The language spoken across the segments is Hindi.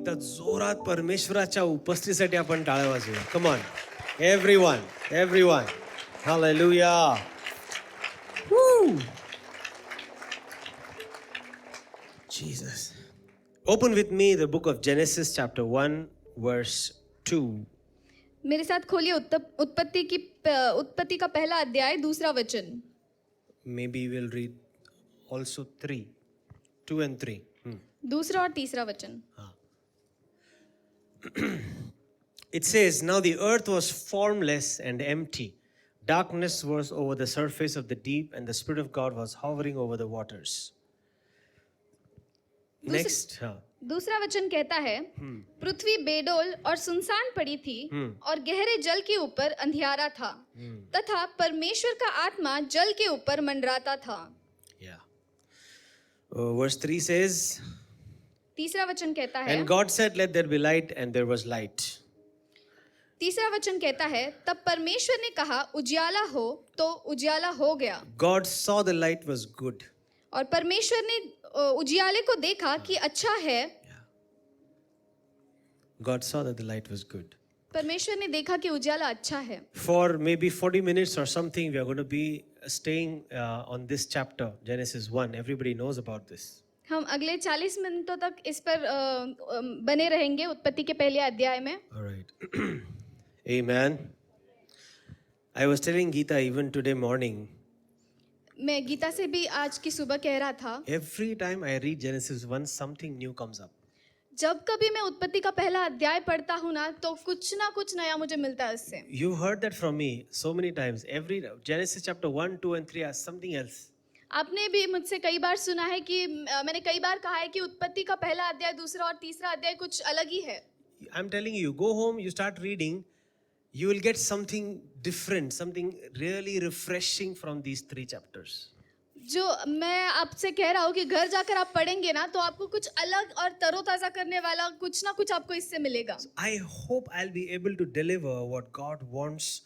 एकदा जोरात परमेश्वराच्या उपस्थितीसाठी आपण टाळ्या वाजवूया. Come on everyone hallelujah. Jesus. Open with me the book of Genesis chapter 1 verse 2. मेरे साथ खोलिए उत्पत्ति का पहला अध्याय दूसरा वचन. Maybe we'll read also 3, 2 and 3. दूसरा और तीसरा वचन. It says, now the earth was formless and empty. Darkness was over the surface of the deep, and the Spirit of God was hovering over the waters. Next. दूसरा वचन कहता है, पृथ्वी बेडोल और सुनसान पड़ी थी और गहरे जल के ऊपर अंधियारा था तथा परमेश्वर का आत्मा जल के ऊपर मंडराता था. Yeah. Verse 3 says, तीसरा वचन कहता है, and God said, let there be light, and there was light. तीसरा वचन कहता है, तब परमेश्वर ने कहा उजियाला हो, तो उजियाला हो गया. God saw the light was good. और परमेश्वर ने उजियाले को देखा कि अच्छा है. God saw that the light was good. परमेश्वर ने देखा कि उजियाला अच्छा है. For maybe 40 minutes or something, we are going to be staying on this chapter, Genesis 1. Everybody knows about this. हम अगले 40 मिनटों तक इस पर बने रहेंगे उत्पत्ति के पहले अध्याय में. All right. Amen. I was telling Geeta even today morning. मैं गीता से भी आज की सुबह कह रहा था, Every time I read Genesis 1, something new comes up. जब कभी मैं उत्पत्ति का पहला अध्याय पढ़ता हूँ ना कुछ नया मुझे मिलता है उससे. You heard that from me so many times. Every Genesis chapter 1, 2 and 3 has something else. आपने भी मुझसे कई बार सुना है कि मैंने कई बार कहा है कि उत्पत्ति का पहला अध्याय दूसरा और तीसरा अध्याय कुछ अलग ही है. I'm telling you, go home, you start reading, you will get something different, something really refreshing from these 3 chapters. जो मैं आपसे कह रहा हूँ कि घर जाकर आप पढ़ेंगे ना तो आपको कुछ अलग और तरोताजा करने वाला कुछ ना कुछ आपको इससे मिलेगा. I hope I'll be able to deliver what God wants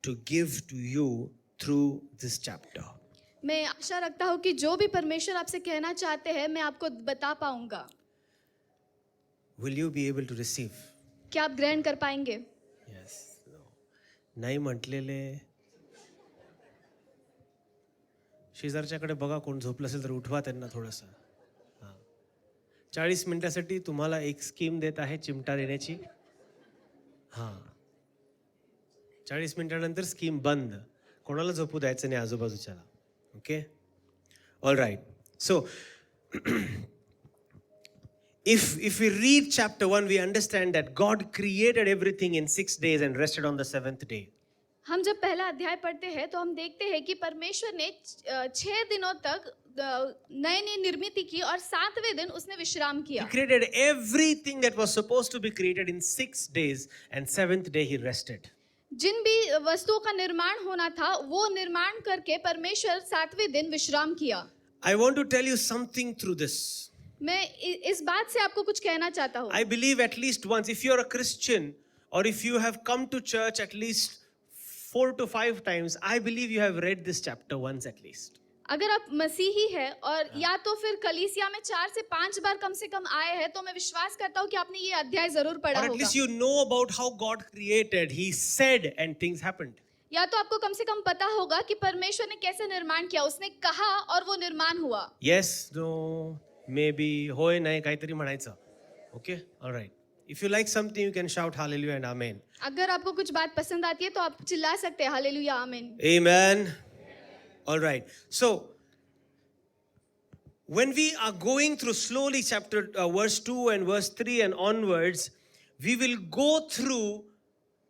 to give to you through this chapter. मैं आशा रखता हूँ कि जो भी परमेश्वर आपसे कहना चाहते हैं मैं आपको बता पाऊंगा. Will you be able to receive? क्या आप ग्रहण कर पाएंगे? Yes. No. नाही म्हटलेले. शेजारच्याकडे बघा, कोण झोपलं असेल तर उठवा त्यांना थोडंसं. 40 मिनिटासाठी तुम्हाला एक स्कीम देत आहे चिमटा देण्याची. 40 मिनिटानंतर स्कीम बंद. कोणाला झोपू द्यायचं नाही आजूबाजूच्याला. Okay? All right. So, if we read chapter 1, we understand that God created everything in 6 days and rested on the 7th day. हम जब पहला अध्याय पढ़ते हैं तो हम देखते हैं कि परमेश्वर ने 6 दिनों तक नई निर्मित की और 7वें दिन उसने विश्राम किया. He created everything that was supposed to be created in 6 days, and 7th day he rested. जिन भी वस्तुओं का निर्माण होना था वो निर्माण करके परमेश्वर 7वें दिन विश्राम किया. I want to tell you something through this. मैं इस बात से आपको कुछ कहना चाहता हूँ. I believe at least once, if you're a Christian or if you have come to church at least 4 to 5 times, I believe you have read this chapter once at least. अगर आप मसीही हैं और या तो फिर कलीसिया में 4 से 5 बार कम से कम आए हैं तो मैं विश्वास करता हूँ कि आपने ये अध्याय जरूर पढ़ा Or at होगा. least you know about how God created. He said and things happened. या तो आपको कम से कम पता होगा कि परमेश्वर ने कैसे निर्माण किया. उसने कहा और वो निर्माण हुआ. Yes, no, maybe, होय नाही काहीतरी म्हणायचं. Okay? All right. If you like something, you can shout hallelujah and amen. अगर आपको कुछ बात पसंद आती है तो आप चिल्ला सकते हैं हालेलुया आमीन. Amen. All right. So, when we are going through slowly verse 2 and verse 3 and onwards, we will go through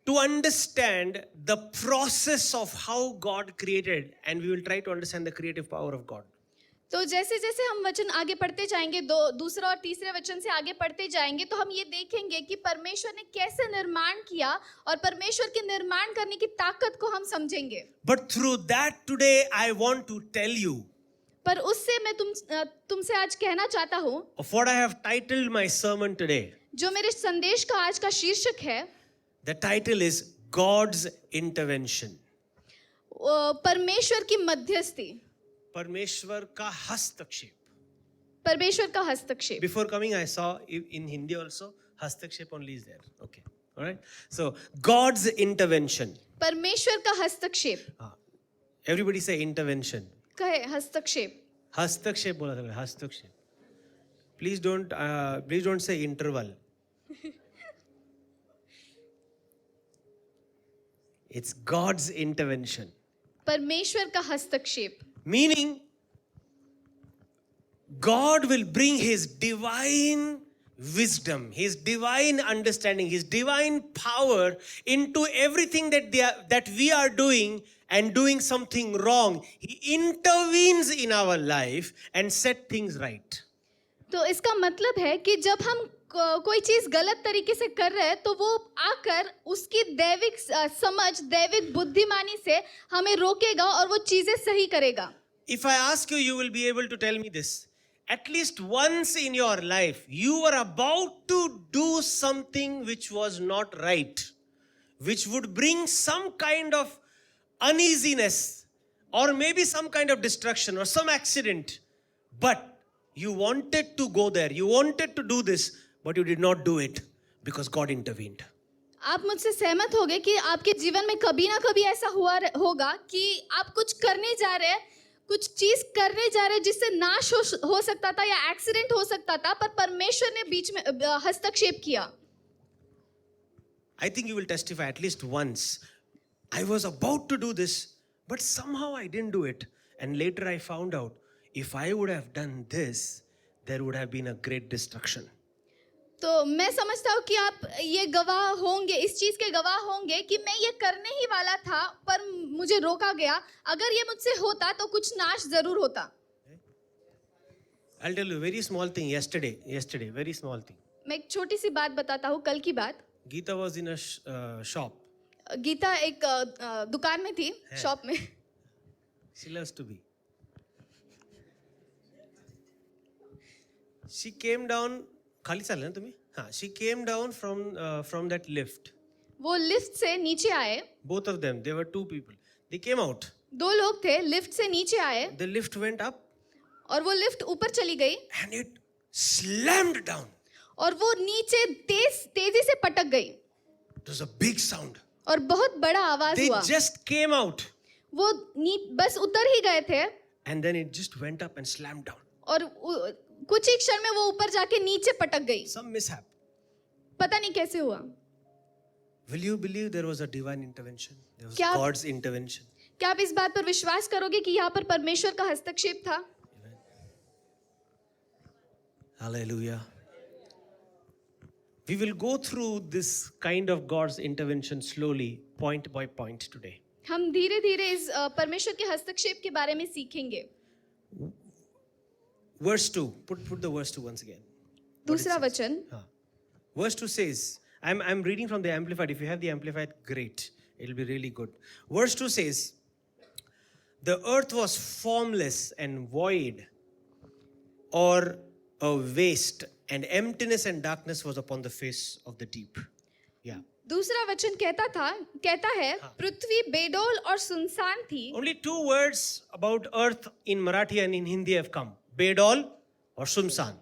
to understand the process of how God created, and we will try to understand the creative power of God. तो जैसे जैसे हम वचन आगे पढ़ते जाएंगे, दूसरा और तीसरे वचन से आगे पढ़ते जाएंगे तो हम ये देखेंगे कि परमेश्वर ने कैसे निर्माण किया और परमेश्वर के निर्माण करने की ताकत को हम समझेंगे. But through that today I want to tell you पर उससे मैं तुमसे आज कहना चाहता हूँ of what I have titled my sermon today. जो मेरे संदेश का आज का शीर्षक है. The title is God's Intervention. परमेश्वर की मध्यस्थी. परमेश्वर का हस्तक्षेप. परमेश्वर का हस्तक्षेप. Before coming, I saw in Hindi also Hastakshep only is there. Okay. All right. So God's intervention. परमेश्वर का हस्तक्षेप. Everybody say intervention. कहे हस्तक्षेप. Hastakshep बोला था. Hastakshep. Please don't say interval. It's God's intervention. परमेश्वर का हस्तक्षेप. Meaning, God will bring His divine wisdom, His divine understanding, His divine power into everything that we are doing and doing something wrong. He intervenes in our life and set things right. तो इसका मतलब है कि जब हम कोई चीज गलत तरीके से कर रहे हैं तो वो आकर उसकी दैविक समझ, दैविक बुद्धिमानी से हमें रोकेगा और वो चीजें सही करेगा. If I ask you, you will be able to tell me this. At least once in your life, you were about to do something which was not right, which would bring some kind of uneasiness or maybe some kind of destruction or some accident. But you wanted to go there, you wanted to do this, but you did not do it because God intervened. आप मुझसे सहमत होंगे कि आपके जीवन में कभी ना कभी ऐसा होगा कि आप कुछ करने जा रहे हैं, कुछ चीज करने जा रहे हैं जिससे नाश हो सकता था या एक्सीडेंट हो सकता था, पर परमेश्वर ने बीच में हस्तक्षेप किया. I think you will testify at least once. I was about to do this, but somehow I didn't do it. And later I found out, if I would have done this, there would have been a great destruction. तो मैं समझता हूँ कि आप ये गवाह होंगे, इस चीज के गवाह होंगे कि मैं ये करने ही वाला था पर मुझे रोका गया. अगर ये मुझसे होता तो कुछ नाश जरूर होता. I'll tell you a very small thing yesterday, very small thing. मैं एक छोटी सी बात बताता हूँ, कल की बात. Geeta was in a shop. Gita एक दुकान में थी, शॉप में. She loves to be. She came down. खाली चाल है ना तुम्हें? हाँ. She came down from that lift. वो लिफ्ट से नीचे आए. Both of them. There were two people. They came out. दो लोग थे, लिफ्ट से नीचे आए. The lift went up. और वो लिफ्ट ऊपर चली गई. And it slammed down. और वो नीचे तेजी से पटक गई. It was a big sound. और बहुत बड़ा आवाज They हुआ. just came out. वो बस उतर ही गए थे. And then it just went up and slammed down. और कुछ ही क्षण में वो ऊपर जाके नीचे पटक गई. Some mishap. पता नहीं कैसे हुआ. Will you believe there was a divine intervention? There was क्या God's intervention. क्या आप इस बात पर विश्वास करोगे कि यहाँ पर परमेश्वर का हस्तक्षेप था? Hallelujah. We will go through this kind of God's intervention slowly, point by point today. हम धीरे धीरे इस परमेश्वर के हस्तक्षेप के बारे में सीखेंगे. Verse 2. Put the verse 2 once again. दूसरा वचन. Verse 2 says, I'm reading from the Amplified. If you have the Amplified, great. It'll be really good. Verse 2 says, the earth was formless and void, or a waste, and emptiness and darkness was upon the face of the deep. Yeah. दूसरा वचन कहता है पृथ्वी बेडौल और सुनसान थी. Only two words about earth in Marathi and in Hindi have come. Bedol or Sunsan.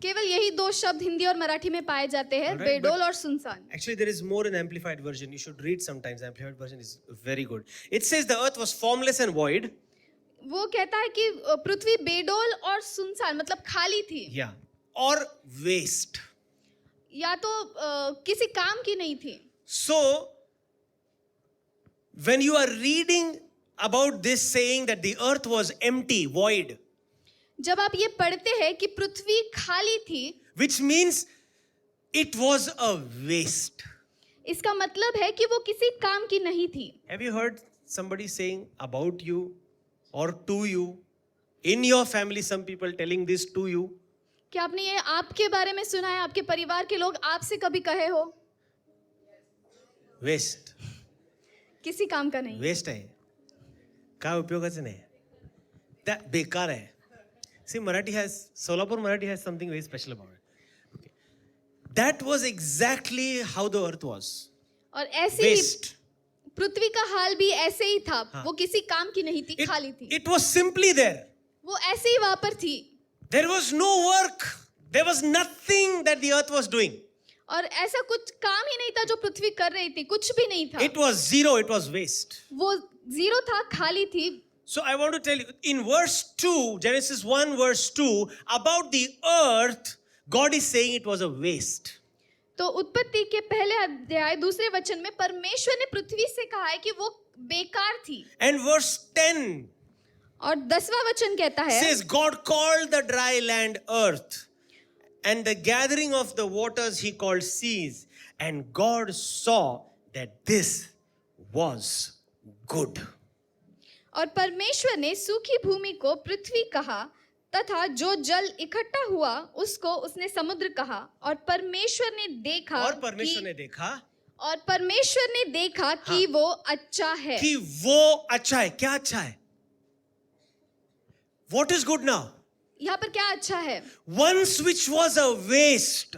केवल यही दो शब्द हिंदी और मराठी में पाए जाते हैं, बेडौल और सुनसान. Actually, there is more in Amplified version. You should read sometimes. Amplified version is very good. It says the earth was formless and void. वो कहता है कि पृथ्वी बेडौल और सुनसान मतलब खाली थी. Yeah. Or waste. या तो किसी काम की नहीं थी. So, when you are reading about this saying that the earth was empty, void, जब आप ये पढ़ते हैं कि पृथ्वी खाली थी, which means it was a waste. इसका मतलब है कि वो किसी काम की नहीं थी. Have you heard somebody saying about you or to you? In your family, some people telling this to you. क्या आपने ये आपके बारे में सुना है? आपके परिवार के लोग आपसे कभी कहे हो? Waste. किसी काम का नहीं. Waste है. काय उपयोगाचं नाही. That बेकार है. See, Solapur Marathi has something very special about it. Okay. That was exactly how the earth was. और ऐसे ही Waste. पृथ्वी का हाल भी ऐसे ही था. वो किसी काम की नहीं थी, खाली थी. It was simply there. वो ऐसे ही वहां पर थी. There was no work There was nothing that the earth was doing. और ऐसा कुछ काम ही नहीं था जो पृथ्वी कर रही थी, कुछ भी नहीं था. It was zero, it was waste. वो जीरो था, खाली थी. So I want to tell you, in verse 2, Genesis 1 verse 2, about the earth, God is saying it was a waste. तो उत्पत्ति के पहले अध्याय दूसरे वचन में परमेश्वर ने पृथ्वी से कहा है कि वो बेकार थी. And verse 10 और 10वां वचन कहता है, says, God called the dry land earth, and the gathering of the waters he called seas. And God saw that this was good. और परमेश्वर ने सूखी भूमि को पृथ्वी कहा तथा जो जल इकट्ठा हुआ उसको उसने समुद्र कहा. और परमेश्वर ने देखा और परमेश्वर ने देखा कि वो अच्छा है. कि वो अच्छा है. क्या अच्छा है? What is good now? यहाँ पर क्या अच्छा है? Once which was a waste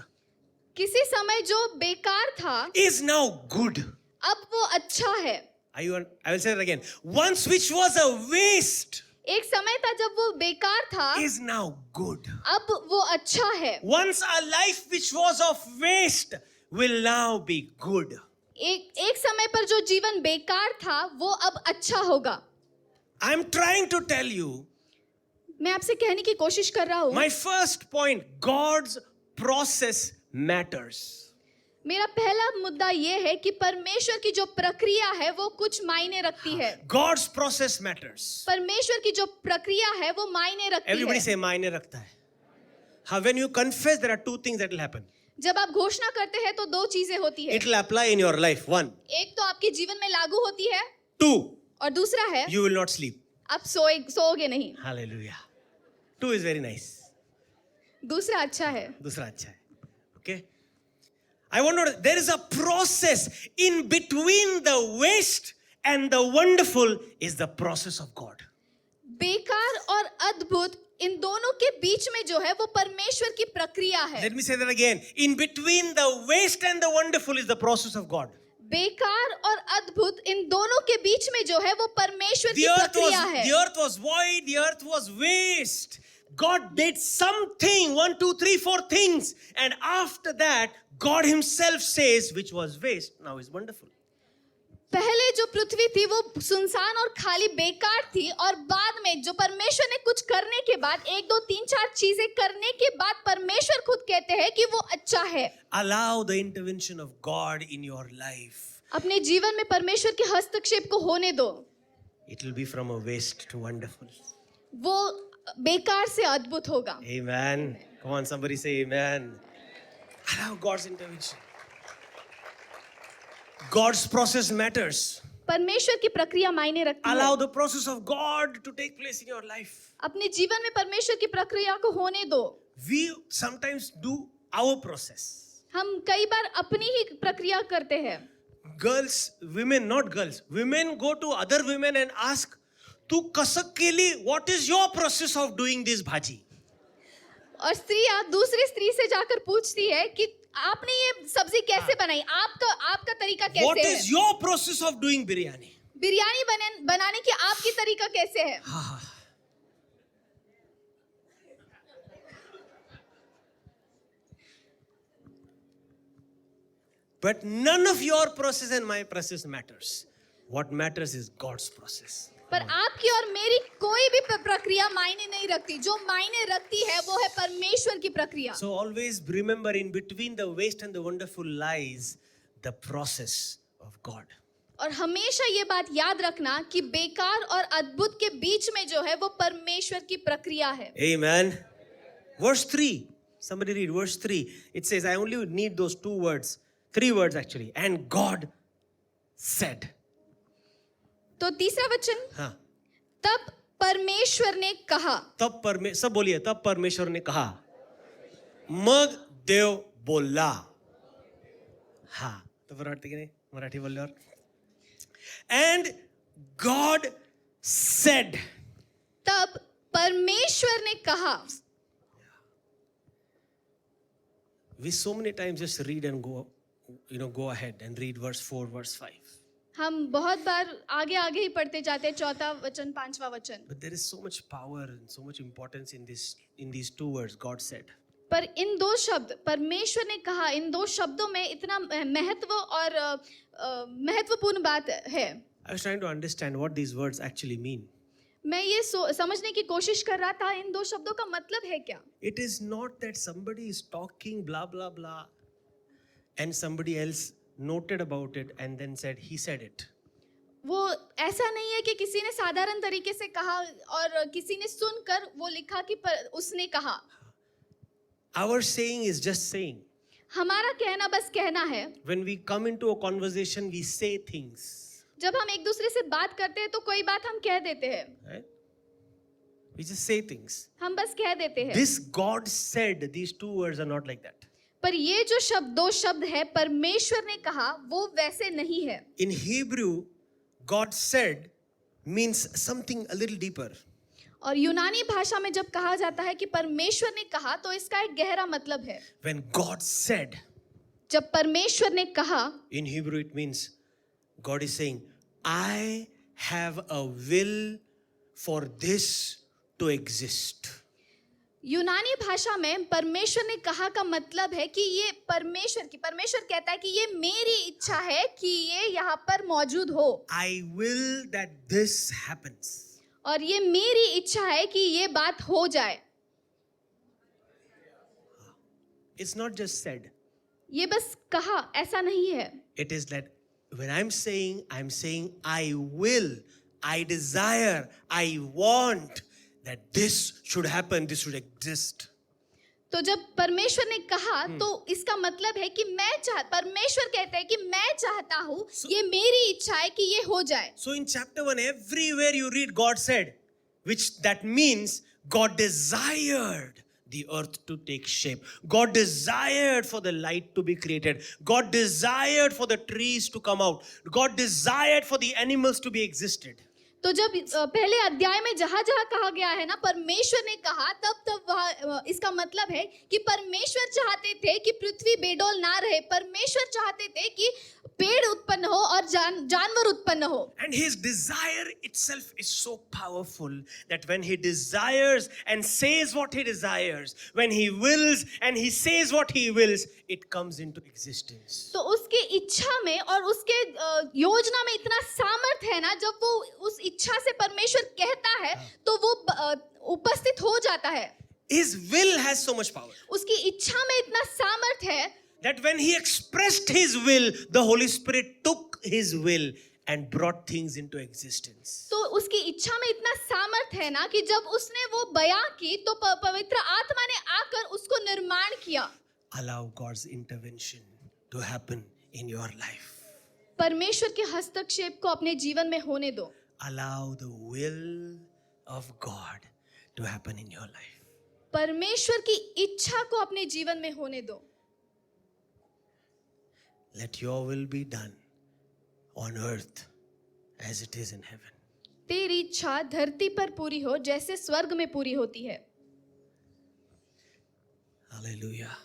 किसी समय जो बेकार था is now good. अब वो अच्छा है. I will say it again. Once which was a waste एक समय था जब वो बेकार था, is now good. अब वो अच्छा है. Once a life which was of waste will now be good. एक समय पर जो जीवन बेकार था वो अब अच्छा होगा. I'm trying to tell you, मैं आपसे कहने की कोशिश कर रहा हूँ. my first point, God's process matters. मेरा पहला मुद्दा ये है कि परमेश्वर की जो प्रक्रिया है वो कुछ मायने रखती है. God's process matters. परमेश्वर की जो प्रक्रिया है वो मायने रखती Everybody है. say मायने रखता है. When you confess, there are two things that will happen. जब आप घोषणा करते हैं तो दो चीजें होती है. It will apply in your life. One. एक तो आपके जीवन में लागू होती है. Two. और दूसरा है You will not sleep. आप सोओगे नहीं. Hallelujah. Two is very nice. दूसरा अच्छा है. दूसरा अच्छा है. Okay. I want to know, there is a process in between the waste and the wonderful is the process of God. बेकार और अद्भुत इन दोनों के बीच में जो है वो परमेश्वर की प्रक्रिया है. Let me say that again. In between the waste and the wonderful is the process of God. बेकार और अद्भुत इन दोनों के बीच में जो है वो परमेश्वर की The प्रक्रिया है. earth was void, the earth was waste. God did something, 1, 2, 3, 4 things. And after that, God himself says, which was waste, now is wonderful. पहले जो पृथ्वी थी वो सुनसान और खाली बेकार थी और बाद में जो परमेश्वर ने कुछ करने के बाद 1, 2, 3, 4 चीजें करने के बाद परमेश्वर खुद कहते हैं कि वो अच्छा है. Allow the intervention of God in your life. अपने जीवन में परमेश्वर के हस्तक्षेप को होने दो. It will be from a waste to wonderful. वो बेकार से अद्भुत होगा. Amen. Come on, somebody say amen. Allow God's intervention. God's process matters. परमेश्वर की प्रक्रिया मायने रखती Allow है. the process of God to take place in your life. अपने जीवन में परमेश्वर की प्रक्रिया को होने दो. We sometimes do our process. हम कई बार अपनी ही प्रक्रिया करते हैं. Girls, women, not girls. Women go to other women and ask, "Tu kasak keli, what is your process of doing this bhaji?" और स्त्रियां दूसरी स्त्री से जाकर पूछती है कि आपने ये सब्जी कैसे बनाई, आपका तरीका What कैसे है, is your process of doing biryani? Biryani बनाने की आपकी तरीका कैसे है. But none of your process and my process matters. What matters is God's process. पर आपकी और मेरी कोई भी प्रक्रिया मायने नहीं रखती. जो मायने रखती है वो है परमेश्वर की प्रक्रिया. So always remember, in between the waste and the wonderful lies the process of God. और हमेशा ये बात याद रखना कि बेकार और अद्भुत के बीच में जो है वो परमेश्वर की प्रक्रिया है. Amen. Verse 3. Somebody read verse 3. It says, I only need those 2 words. 3 words actually. And God said. तो तीसरा वचन, हाँ. तब परमेश्वर ने कहा. सब बोलिए, तब परमेश्वर ने कहा. मग देव बोला. हाँ. तो मराठी की नहीं, मराठी बोल और. And God said. तब परमेश्वर ने कहा. We so many times just read and go ahead and read verse 4, verse 5. हम बहुत बार आगे ही पढ़ते जाते हैं. 4वां वचन, 5वां वचन. But there is so much power and so much importance in these 2 words, God said. पर इन दो शब्द परमेश्वर ने कहा, इन दो शब्दों में इतना महत्व और महत्वपूर्ण बात है. I was trying to understand what these words actually mean. मैं ये समझने की कोशिश कर रहा था इन दो शब्दों का मतलब है क्या. It is not that somebody is talking blah blah blah and somebody else noted about it and then said he said it. वो ऐसा नहीं है कि किसी ने साधारण तरीके से कहा और किसी ने सुनकर वो लिखा कि उसने कहा. Our saying is just saying. हमारा कहना बस कहना है. When we come into a conversation, we say things. जब हम एक दूसरे से बात करते हैं तो कोई बात हम कह देते हैं. Right? We just say things. हम बस कह देते हैं. This God said, these two words are not like that. पर ये जो शब्द, दो शब्द है परमेश्वर ने कहा, वो वैसे नहीं है. In Hebrew, God said means something a little deeper. और यूनानी भाषा में जब कहा जाता है कि परमेश्वर ने कहा तो इसका एक गहरा मतलब है. When God said, जब परमेश्वर ने कहा, in Hebrew it means God is saying, I have a will for this to exist. यूनानी भाषा में परमेश्वर ने कहा का मतलब है कि ये परमेश्वर कहता है कि ये मेरी इच्छा है कि ये यहाँ पर मौजूद हो. I will that this happens. और ये मेरी इच्छा है कि ये बात हो जाए. It's not just said. ये बस कहा, ऐसा नहीं है. It is that when I'm saying I will, I desire, I want that this should happen, this should exist. तो जब परमेश्वर ने कहा तो इसका मतलब है कि परमेश्वर कहता है कि मैं चाहता हूँ, ये मेरी इच्छा है कि ये हो जाए. So in chapter 1, everywhere you read God said, which that means God desired the earth to take shape. God desired for the light to be created. God desired for the trees to come out. God desired for the animals to be existed. तो जब पहले अध्याय में जहाँ जहाँ कहा गया है ना परमेश्वर ने कहा, तब वह इसका मतलब है कि परमेश्वर चाहते थे कि पृथ्वी बेडौल ना रहे. परमेश्वर चाहते थे कि पेड़ उत्पन्न हो और जानवर उत्पन्न हो. And his desire itself is so powerful that when he desires and says what he desires, when he wills and he says what he wills, it comes into existence. तो उसकी इच्छा में और उसके योजना में इतना सामर्थ्य है ना, जब वो उस इच्छा से परमेश्वर कहता है तो वो उपस्थित हो जाता है. His will has so much power उसकी इच्छा में इतना सामर्थ्य है that when he expressed his will, the Holy Spirit took his will and brought things into existence. तो उसकी इच्छा में इतना सामर्थ्य है ना कि जब उसने वो बयां की तो पवित्र आत्मा ने आकर उसको निर्माण किया. Allow God's intervention to happen in your life. परमेश्वर के हस्तक्षेप को अपने जीवन में होने दो. Allow the will of God to happen in your life. परमेश्वर की इच्छा को अपने जीवन में होने दो. Let your will be done on earth as it is in heaven. तेरी इच्छा धरती पर पूरी हो जैसे स्वर्ग में पूरी होती है. Hallelujah.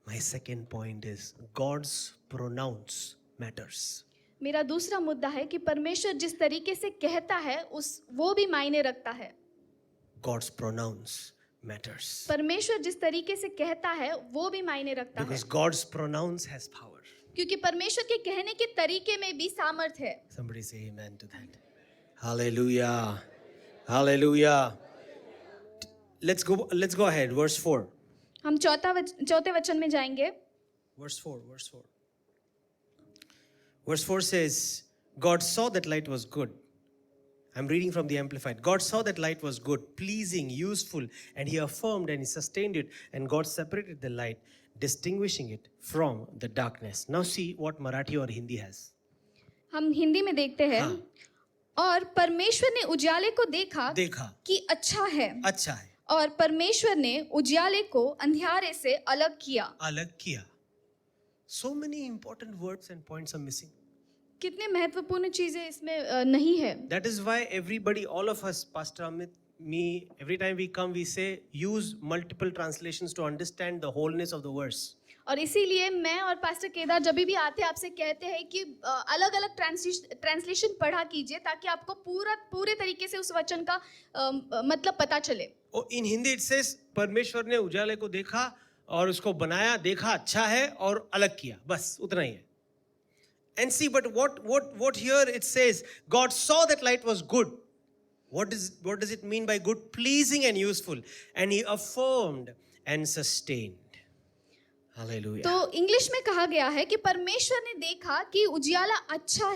My second point is God's pronouns matters. मेरा दूसरा मुद्दा है कि परमेश्वर जिस तरीके से कहता है वो भी मायने रखता है. God's pronouns matters. परमेश्वर जिस तरीके से कहता है वो भी मायने रखता है. Because God's pronouns has power. क्योंकि परमेश्वर के कहने के तरीके में भी सामर्थ है. Somebody say amen to that. Hallelujah. Hallelujah. Let's go ahead. Verse 4. हम चौथे वचन में जाएंगे. Verse 4. Verse 4 says, God saw that light was good. I'm reading from the Amplified. God saw that light was good, pleasing, useful, and he affirmed and he sustained it, and God separated the light, distinguishing it from the darkness. Now see what Marathi or Hindi has. हम हिंदी में देखते हैं. और परमेश्वर ने उजाले को देखा कि अच्छा है. और परमेश्वर ने उजाले को अंधियारे से अलग किया. So many important words and points are missing. कितने महत्वपूर्ण चीजें इसमें नहीं है. That is why everybody, all of us, Pastor Amit, me, every time we come, we say use multiple translations to understand the wholeness of the verse. और इसीलिए मैं और पास्टर केदार जब भी आते हैं आपसे कहते हैं कि अलग अलग ट्रांसलेशन पढ़ा कीजिए ताकि आपको पूरे तरीके से उस वचन का मतलब पता चले. In Hindi it says परमेश्वर ने उजाले को देखा और उसको बनाया, देखा अच्छा है और अलग किया, बस उतना ही है. And see, but what here it says, God saw that light was good. What does it mean by good? Pleasing and useful, and He affirmed and sustained. Hallelujah. तो इंग्लिश में कहा गया है कि परमेश्वर ने देखा कि उजियाला अच्छा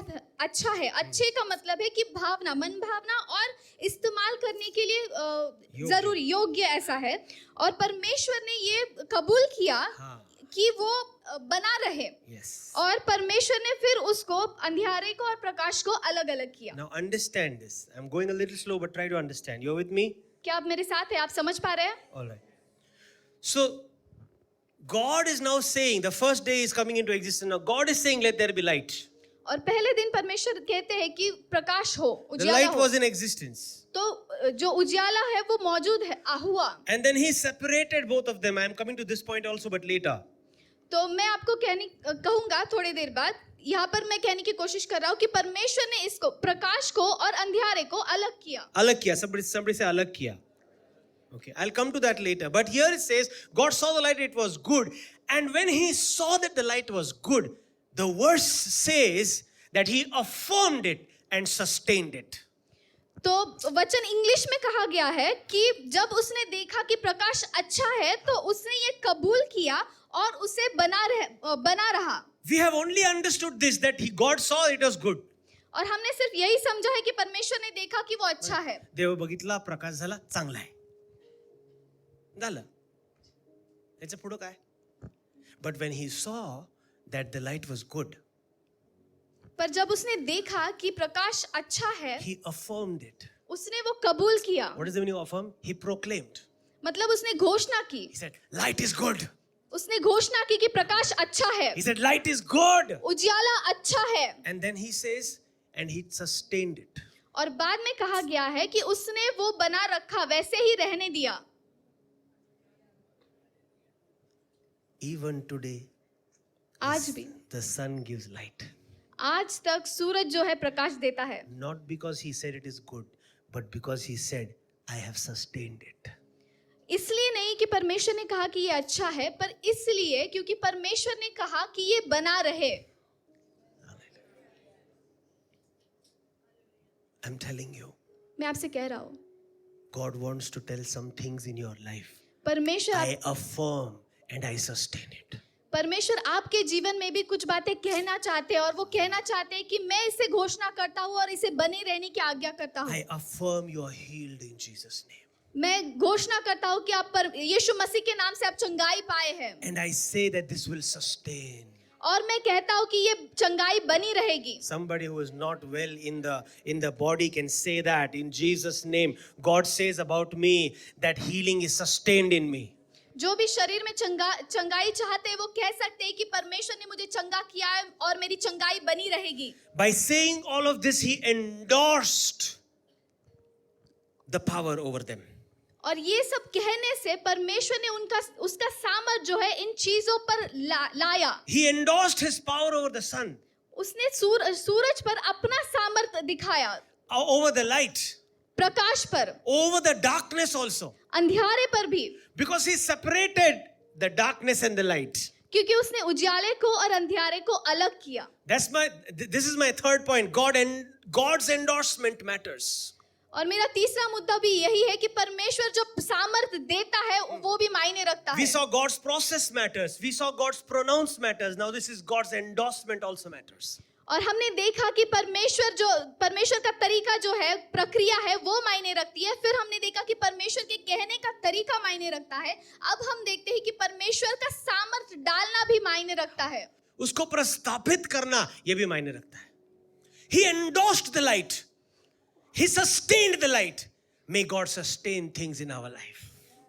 है. अच्छे का मतलब है कि भावना, मन भावना और इस्तेमाल करने के लिए जरूरी, योग्य ऐसा है. और परमेश्वर ने ये कबूल किया कि वो बना रहे. Yes. और परमेश्वर ने फिर उसको अंधियारे को और प्रकाश को अलग अलग किया. Now understand this. I'm going a little slow, but try to understand. You're with me? क्या आप मेरे साथ हैं? आप समझ पा रहे हैं? All right. So God is now saying, the first day is coming into existence. Now God is saying, let there be light. और पहले दिन परमेश्वर कहते हैं कि प्रकाश हो, The उजियाला light हो. was in existence. तो जो उजियाला है वो मौजूद है, हुआ. And then He separated both of them. I am coming to this point also, but later. तो मैं आपको कहूंगा थोड़ी देर बाद. यहाँ पर मैं कहने की कोशिश कर रहा हूँ कि परमेश्वर ने इसको, प्रकाश को और अंधियारे को अलग किया. अलग किया. Somebody say अलग किया. Okay, I'll come to that later. But here it says, God saw the light, it was good. And when He saw that the light was good, the verse says that He affirmed it and sustained it. तो वचन इंग्लिश में कहा गया है कि जब उसने देखा कि प्रकाश अच्छा है तो उसने ये कबूल किया और उसे बना रहा. We have only understood this, that God saw it was good. और हमने सिर्फ यही समझा है कि परमेश्वर ने देखा कि वो अच्छा है. देव बघितला, प्रकाश झाला, चांगला आहे. झालं. त्याच्या पुढं काय? But when He saw that the light was good, पर जब उसने देखा कि प्रकाश अच्छा है, He affirmed it. उसने वो कबूल किया. What is the meaning of affirm? He proclaimed. मतलब उसने घोषणा की. He said, light is good. उसने घोषणा की कि प्रकाश अच्छा है. He said, light is good. उजियाला अच्छा है. And then He says, and He sustained it. और बाद में कहा गया है कि उसने वो बना रखा, वैसे ही रहने दिया. Even today, आज भी, the sun gives light. आज तक सूरज जो है प्रकाश देता है. Not because He said it is good, but because He said, I have sustained it. इसलिए नहीं कि परमेश्वर ने कहा कि ये अच्छा है, पर इसलिए क्योंकि परमेश्वर ने कहा कि ये बना रहे. I'm telling you, मैं आपसे कह रहा हूँ, God wants to tell some things in your life. परमेश्वर I affirm and I sustain it. परमेश्वर आपके जीवन में भी कुछ बातें कहना चाहते हैं और वो कहना चाहते हैं कि मैं इसे घोषणा करता हूँ और इसे बने रहने की आज्ञा करता हूँ. I affirm you are healed in Jesus' name. मैं घोषणा करता हूँ कि आप पर यीशु मसीह के नाम से आप चंगाई पाए हैं. And I say that this will sustain. और मैं कहता हूँ कि ये चंगाई बनी रहेगी. Somebody who is not well in the body can say that in Jesus' name. God says about me that healing is sustained in me. जो भी शरीर में चंगाई चाहते हैं वो कह सकते हैं कि परमेश्वर ने मुझे चंगा किया है और मेरी चंगाई बनी रहेगी. By saying all of this, He endorsed the power over them. और ये सब कहने से परमेश्वर ने उसका सामर्थ जो है इन चीजों पर लाया. He endorsed His power over the sun. उसने सूरज पर अपना सामर्थ दिखाया. Over the light. प्रकाश पर. Over the darkness also. अंधियारे पर भी. Because He separated the darkness and the light. क्योंकि उसने उजाले को और अंधियारे को अलग किया. This is my third point. God's endorsement matters. और मेरा तीसरा मुद्दा भी यही है कि परमेश्वर जो सामर्थ देता है वो भी मायने रखता है. We saw God's process matters. We saw God's pronounce matters. Now this is God's endorsement also matters. और हमने देखा कि परमेश्वर का तरीका जो है, प्रक्रिया है, वो मायने रखती है. फिर हमने देखा कि परमेश्वर के कहने का तरीका मायने रखता है. अब हम देखते हैं कि परमेश्वर का सामर्थ डालना भी मायने रखता है. उसको प्रस्थापित करना ये भी मायने रखता है. He endorsed the light. He sustained the light. May God sustain things in our life.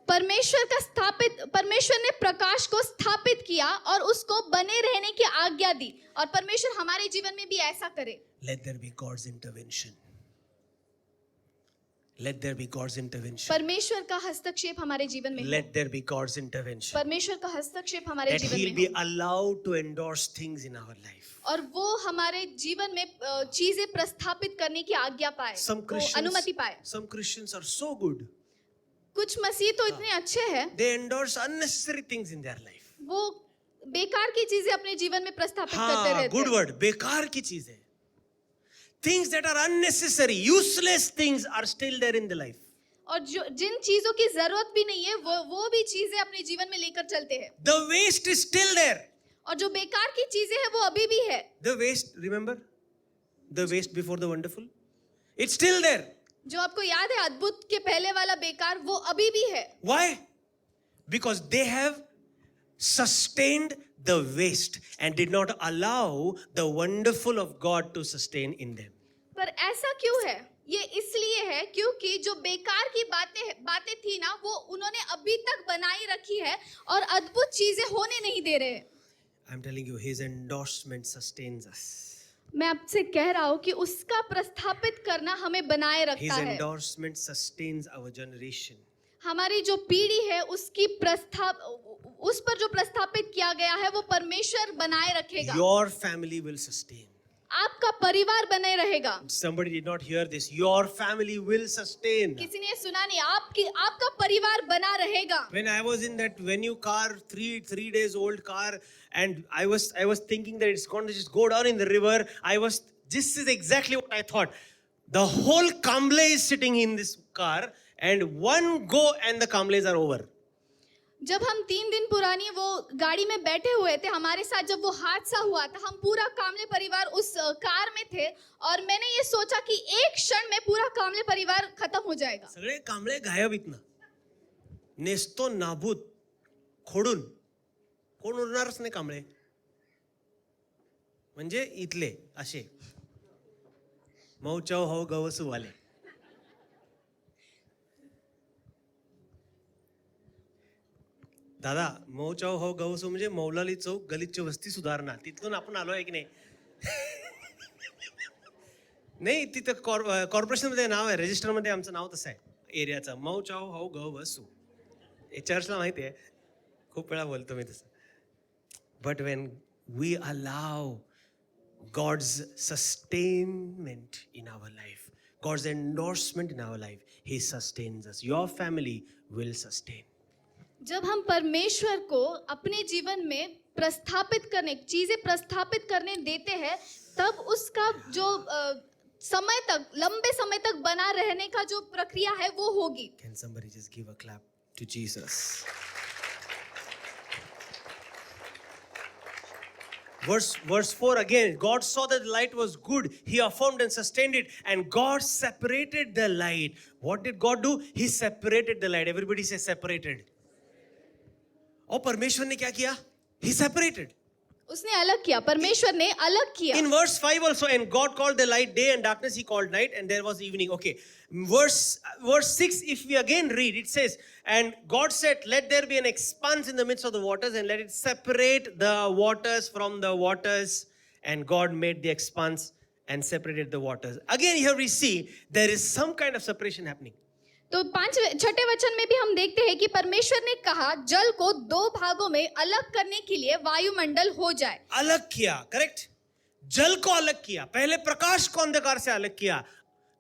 परमेश्वर ने प्रकाश को स्थापित किया और उसको बने रहने की आज्ञा दी. और परमेश्वर हमारे जीवन में भी ऐसा करे. Let there be God's intervention. Let there be God's intervention. परमेश्वर का हस्तक्षेप हमारे जीवन में हो। Let there be God's intervention. परमेश्वर का हस्तक्षेप हमारे That जीवन He'll में be हो allowed to endorse things in our life. और वो हमारे जीवन में चीजें प्रस्थापित करने की आज्ञा पाए, वो अनुमति पाए। Some Christians are so good. कुछ मसीह तो इतने अच्छे हैं, They endorse unnecessary things in their life. वो बेकार की चीजें अपने जीवन में प्रस्थापित करते रहते good हैं। word. बेकार की चीजें. Things that are unnecessary, useless things are still there in the life. और जो जिन चीजों की जरूरत भी नहीं है वो भी चीजें अपने जीवन में लेकर चलते हैं। The waste is still there. और जो बेकार की चीजें हैं वो अभी भी है। The waste, remember? The waste before the wonderful? It's still there. जो आपको याद है अद्भुत के पहले वाला बेकार वो अभी भी है। Why? Because they have sustained the waste and did not allow the wonderful of God to sustain in them. पर ऐसा क्यों है? ये इसलिए है क्योंकि जो बेकार की बातें थी ना वो उन्होंने अभी तक बनाई रखी है और अद्भुत चीजें होने नहीं दे रहे। I'm telling you, His endorsement sustains us. मैं आपसे कह रहा हूँ कि उसका प्रस्थापित करना हमें बनाए His रखता है। endorsement sustains our generation. हमारी जो पीढ़ी है उस पर जो प्रस्थापित किया गया है वो परमेश्वर बनाए रखेगा। Your family will sustain. आपका परिवार बने रहेगा। Somebody did not hear this. Your family will sustain. किसी ने सुना नहीं, आपका परिवार बना रहेगा। When I was in that venue car, three days old car, and I was thinking that it's going to just go down in the river. This is exactly what I thought. The whole Kamble is sitting in this car, and one go and the Kambles are over. जब हम 3 दिन पुरानी वो गाड़ी में बैठे हुए थे, हमारे साथ जब वो हादसा हुआ था, हम पूरा कामले परिवार उस कार में थे और मैंने ये सोचा कि एक क्षण में पूरा कामले परिवार खत्म हो जाएगा। सगळे कांबळे गायब इतना नेस्तो नाबूत खोडून कोण उरणारच नाही कांबळे म्हणजे इथले असे मौचाव हो गवसू वाले दादा मौचाव हो गवसू म्हणजे मौलाली चौक गलिच्छ वस्ती सुधारणा तिथून आपण आलोय की नाही नाही तिथं कॉर्पोरेशन मध्ये नाव आहे रजिस्टर मध्ये आमचं नाव तसं आहे एरियाचं मौचाव हो गवसू हे चर्चला माहिती आहे खूप वेळा बोलतो मी तसं बट वेन वी अलाव God's sustainment in our life, God's endorsement in our life, He sustains us. Your family will sustain. जब हम परमेश्वर को अपने जीवन में चीजें प्रस्थापित करने देते हैं, तब उसका जो लंबे समय तक बना रहने का जो प्रक्रिया है वो होगी। Can somebody just give a clap to Jesus? Verse 4 again, God saw that the light was good. He affirmed and sustained it. And God separated the light. What did God do? He separated the light. Everybody say separated. और परमेश्वर ने क्या किया? He separated. उसने अलग किया, परमेश्वर ने अलग किया। In verse 5 also, and God called the light day and darkness He called night, and there was evening. Okay. Verse 6, if we again read, it says, and God said, let there be an expanse in the midst of the waters, and let it separate the waters from the waters. And God made the expanse and separated the waters. Again, here we see there is some kind of separation happening. तो 6ठे वचन में भी हम देखते हैं कि परमेश्वर ने कहा जल को 2 भागों में अलग करने के लिए वायुमंडल हो जाए। अलग किया, करेक्ट? जल को अलग किया, पहले प्रकाश को अंधकार से अलग किया।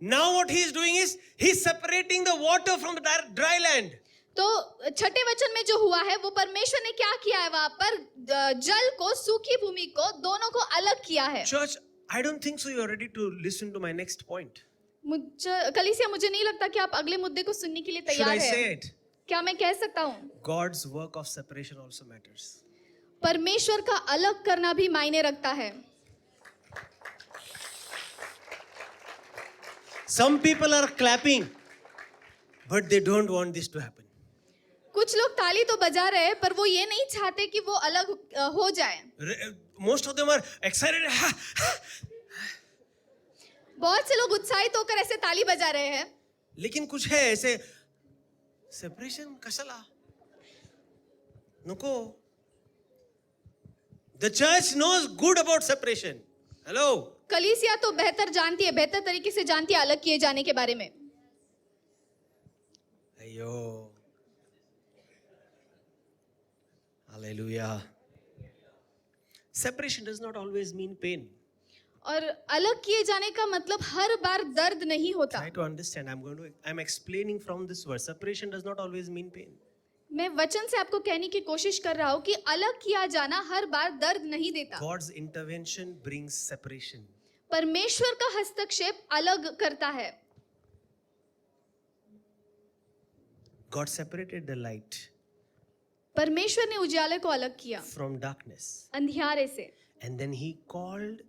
Now what he is doing is he is separating the water from the dry land. तो 6ठे वचन में जो हुआ है वो परमेश्वर ने क्या किया है, वहां पर जल को सूखी भूमि को दोनों को अलग किया है। Church, I don't think so you are ready to listen to my next point. कलीसिया, मुझे नहीं लगता कि आप अगले मुद्दे को सुनने के लिए Should तैयार I say हैं। it? क्या मैं कह सकता हूँ? God's work of separation also matters. परमेश्वर का अलग करना भी मायने रखता है। Some people are clapping, but they don't want this to happen. कुछ लोग ताली तो बजा रहे हैं पर वो ये नहीं चाहते कि वो अलग हो जाए। Most of them are excited. बहुत से लोग उत्साहित होकर ऐसे ताली बजा रहे हैं, लेकिन कुछ है ऐसे सेपरेशन कशाला नको. The church knows good about separation. Hello. कलीसिया तो बेहतर तरीके से जानती है अलग किए जाने के बारे में। Ayo. Hallelujah. Separation does not always mean pain. और अलग किए जाने का मतलब हर बार दर्द नहीं होता. Try to understand. I'm explaining from this verse. Separation does not always mean pain. मैं वचन से आपको कहने की कोशिश कर रहा हूँ कि अलग किया जाना हर बार दर्द नहीं देता. God's intervention brings separation. परमेश्वर का हस्तक्षेप अलग करता है. God separated the light परमेश्वर ने उजाले को अलग किया from darkness. अंधियारे से. And then he called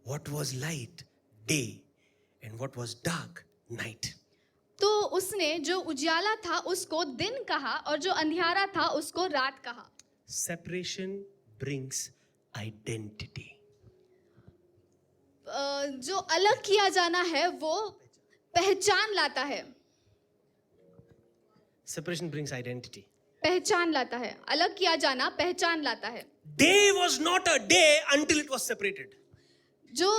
what was light day and what was dark night. तो उसने जो उजाला था उसको दिन कहा और जो अंधियारा था उसको रात कहा. Separation brings identity. जो अलग किया जाना है वो पहचान लाता है. Separation brings identity. पहचान लाता है. अलग किया जाना पहचान लाता है. Day was not a day until it was separated. जो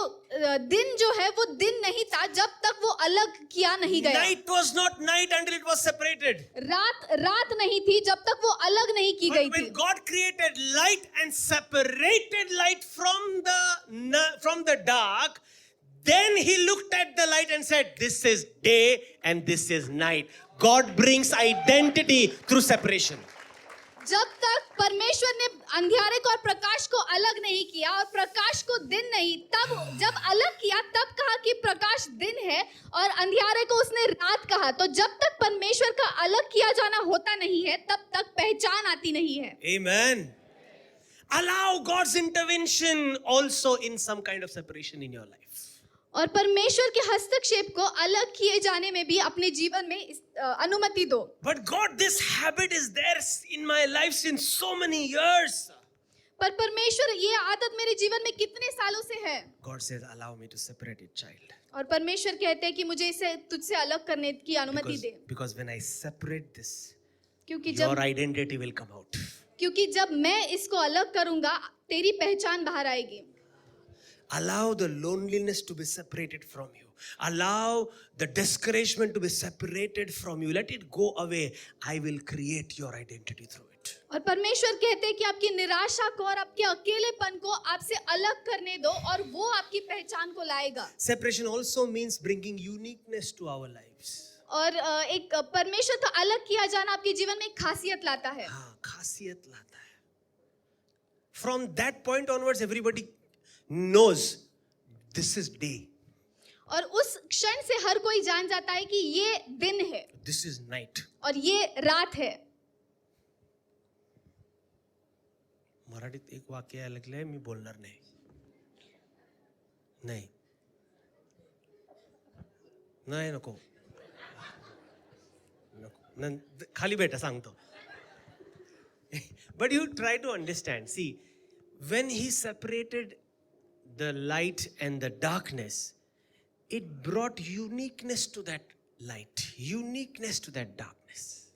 दिन जो है वो दिन नहीं था जब तक वो अलग किया नहीं गया. Night was not night until it was separated. रात नहीं थी जब तक वो अलग नहीं की गई But थी. when God created light and separated light from the dark, then he looked at the light and said, this is day and this is night. God brings identity through separation. जब तक परमेश्वर ने अंधियारे को और प्रकाश को अलग नहीं किया और प्रकाश को दिन नहीं, तब जब अलग किया तब कहा कि प्रकाश दिन है और अंधियारे को उसने रात कहा. तो जब तक परमेश्वर का अलग किया जाना होता नहीं है तब तक पहचान आती नहीं है. Amen. Allow God's intervention also in some kind of separation in your life. और परमेश्वर के हस्तक्षेप को अलग किए जाने में भी अपने जीवन में अनुमति दो. But God, this habit is there in my life since so many years. पर परमेश्वर ये आदत मेरे जीवन में कितने सालों से है. God says, allow me to separate it, child. और परमेश्वर कहते हैं कि मुझे इसे तुझसे अलग करने की अनुमति दे. Because when I separate this, क्योंकि your जब identity will come out. क्योंकि जब मैं इसको अलग करूंगा तेरी पहचान बाहर आएगी. Allow the loneliness to be separated from you. Allow the discouragement to be separated from you. Let it go away. I will create your identity through it. और परमेश्वर कहते हैं कि आपकी निराशा को और आपके अकेलेपन को आपसे अलग करने दो और वो आपकी पहचान को लाएगा. Separation also means bringing uniqueness to our lives. और एक परमेश्वर का अलग किया जाना आपके जीवन में एक खासियत लाता है. हाँ, खासियत लाता है. From that point onwards, everybody knows this is day. और उस क्षण से हर कोई जान जाता है कि ये दिन है. This is night. और ये रात है. मराठीत एक वाक्य ऐकलंय मी बोलणार नाही. नको खाली बेटा सांगतो. But you try to understand. See, when he separated the light and the darkness, it brought uniqueness to that light, uniqueness to that darkness.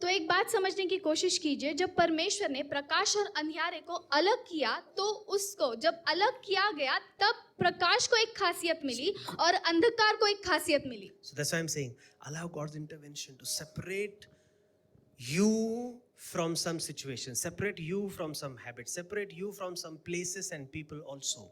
तो एक बात समझने की कोशिश कीजिए. जब परमेश्वर ने प्रकाश और अंधियारे को अलग किया तो उसको जब अलग किया गया तब प्रकाश को एक खासियत मिली और अंधकार को एक खासियत मिली. So that's why I'm saying, allow God's intervention to separate you from some situation, separate you from some habits, separate you from some places and people also.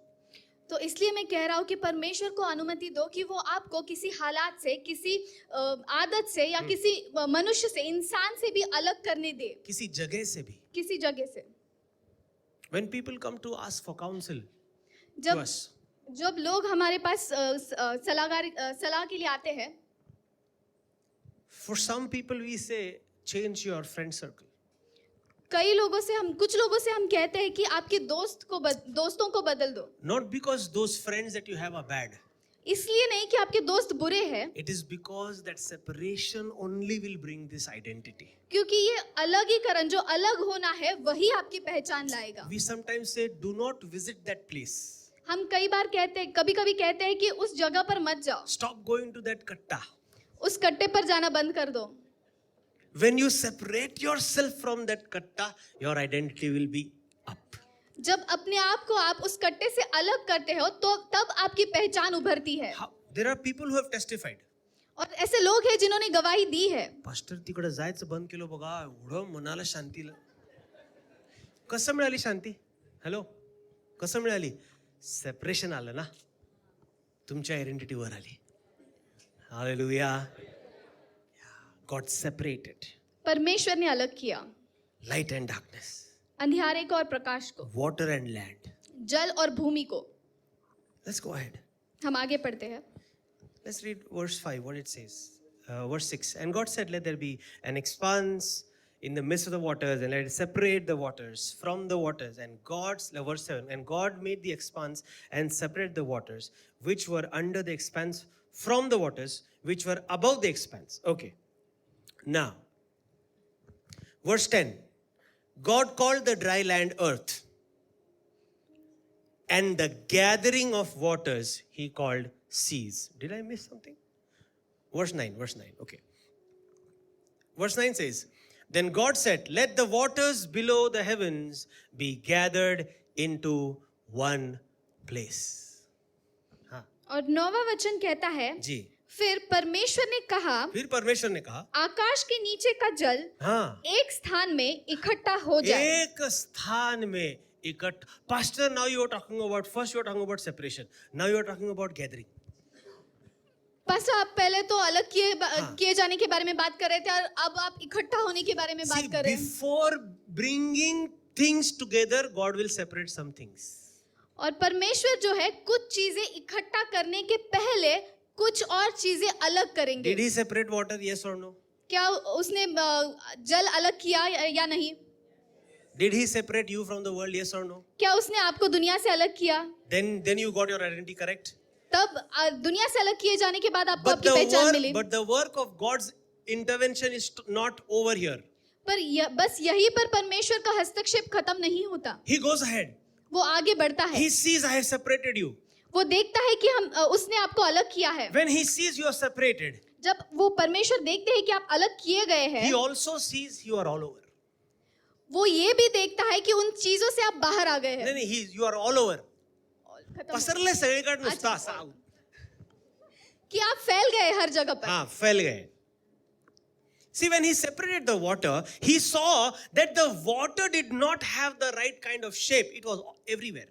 तो इसलिए मैं कह रहा हूँ कि परमेश्वर को अनुमति दो कि वो आपको किसी हालात से, किसी आदत से या किसी मनुष्य से, इंसान से भी अलग करने दे. किसी जगह से भी. किसी जगह से. When people come to ask for counsel to us, जब लोग हमारे पास सलाह के लिए आते हैं, for some people we say change your friend circle. कुछ लोगों से हम कहते हैं कि आपके दोस्तों को बदल दो. Not because those friends that you have are bad. इसलिए नहीं कि आपके दोस्त बुरे हैं. It is because that separation only will bring this identity. क्योंकि ये अलगीकरण जो अलग होना है वही आपकी पहचान लाएगा. We sometimes say do not visit that place. हम कभी-कभी कहते हैं कि उस जगह पर मत जाओ. Stop going to that katta. उस कट्टे पर जाना बंद कर दो. When you separate yourself from that katta, your identity will be up. जब अपने आप को आप उस कट्टे से अलग करते हो तो तब आपकी पहचान उभरती है. There are people who have testified. और ऐसे लोग हैं जिन्होंने गवाही दी है. पास्टर तिकडे जायचं बंद केलं बघा, एवढं मनाला शांती. कसं मिळाली शांती? हॅलो, कसं मिळाली? सेपरेशन आलं ना, तुमच्या आयडेंटिटीवर आली. हालेलुया. गॉड सेपरेटेड परमेश्वर ने अलग किया लाइट एंड डार्कनेस, अंधियारे को और प्रकाश को, वाटर एंड लैंड. जल और भूमि को. Let's go ahead. हम आगे पढ़ते हैं. Let's read verse 5, what it says. Verse 6. And God said, let there be an expanse in the midst of the waters, and let it separate the waters from the waters. And verse 7. And God made the expanse and separated the waters which were under the expanse from the waters which were above the expanse. Okay. Now, verse 10. God called the dry land earth, and the gathering of waters he called seas. Did I miss something? Verse 9, okay. Verse 9 says, then God said, let the waters below the heavens be gathered into one place. हाँ और 9वां वचन कहता है, जी. फिर परमेश्वर ने कहा, फिर परमेश्वर ने कहा, आकाश के नीचे का जल हाँ एक स्थान में इकट्ठा हो जाए. एक स्थान में इकट्ठा. Pastor, now you are talking about, first you are talking about separation. Now you are talking about gathering. Pastor, आप पहले तो अलग किए जाने के बारे में बात कर रहे थे और अब आप इकट्ठा होने के बारे में See, बात कर रहे हैं. before bringing things together, God will separate some things. और परमेश्वर जो है कुछ चीजें इकट्ठा करने के पहले कुछ और चीजें अलग करेंगे. Did he separate water? Yes or no? क्या उसने जल अलग किया या नहीं? Did he separate you from the world? Yes or no? क्या उसने आपको दुनिया से अलग किया? Then you got your identity correct. तब दुनिया से अलग किए जाने के बाद आपको आपकी पहचान मिली. But the work of God's intervention is not over here. पर बस यहीं पर परमेश्वर का हस्तक्षेप खत्म नहीं होता. He goes ahead. वो आगे बढ़ता है. He sees I have separated you. वो देखता है कि उसने आपको अलग किया है. When he sees you are separated, जब वो परमेश्वर देखते हैं कि आप अलग किए गए हैं, he also sees you are all over. वो ये भी देखता है कि उन चीजों से आप बाहर आ गए हैं. नहीं, you are all over. पसरले सगळीकडे नुसता असा कि आप फैल गए हर जगह पर. हाँ, फैल गए. See, when he separated the water, he saw that the water did not have the right kind of shape. It was everywhere.